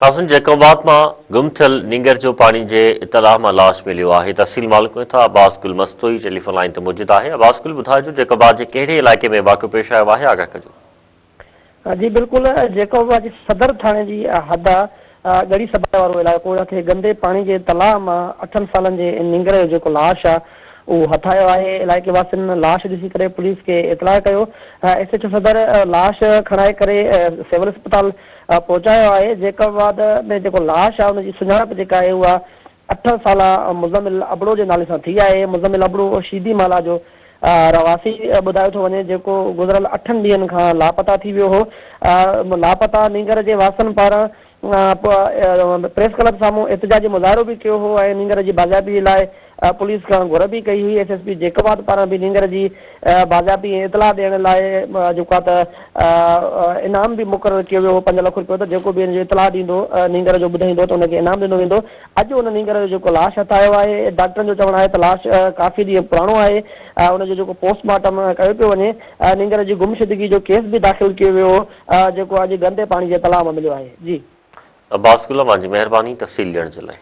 नाज़रीन, जैकोबाद में गुम थियल नींगर जो पानी के इतलाह में लाश मिलियो है। तहसील मालिक था अब्बास गुल मस्तोई टेलीफोन लाइन ते मौजूद है। अब्बास गुल ॿुधाइजो जैकोबाद के कहिड़े इलाइक़े में वाक़ियो पेश आयो आहे, आगाह कजो। जी बिल्कुल, जैकोबाद जी सदर थाने जी हद गड़ी सभा वारो इलाइक़ो, उनखे गंदे पानी के तलाह में 8 सालन जे नींगर जो लाश आहे वो हथायो आहे। इलाइक़े वासियुनि लाश ॾिसी करे पुलिस के इतलाह कयो। SHO सदर लाश खणाए करे सिविल अस्पताल पहुचायो आहे। जैकोबाद में जेको लाश आहे उनजी सुञाणप जेका आहे उहा 8 साला मुज़मिल अबड़ो जे नाले सां थी आहे। मुज़मिल अबड़ो शीदी माला जो रवासी ॿुधायो थो वञे, जेको गुज़िरियल 8 ॾींहंनि खां लापता थी वियो हो। लापता नींगर जे वासियुनि पारां प्रेस क्लब साम्हूं एहतिजाजी मुज़ाहिरो भी कयो हो ऐं नींगर जी बाज़ाबी लाइ पुलिस खां घुर भी कई हुई। SSP जैकोबाद पारां भी नींगर जी बाज़ाबी इतलाह ॾियण लाइ जेको आहे त इनाम भी मुक़ररु कयो वियो हो 5 लाख रुपयो, त जेको भी हिन जो इतलाह ॾींदो नींगर जो ॿुधाईंदो त उनखे इनाम ॾिनो वेंदो। अॼु उन नींगर जो जेको लाश हथायो आहे, डॉक्टरनि जो चवणु आहे त लाश काफ़ी ॾींहं पुराणो आहे। उनजो जेको पोस्टमार्टम कयो पियो वञे। नींगर जी गुमशुदगी जो केस भी दाख़िल कयो वियो हो, जेको अॼु गंदे पाणी जे तलाउ में मिलियो आहे। जी अब्बास गुल, मुंहिंजी महिरबानी तफ़सील ॾियण जे लाइ।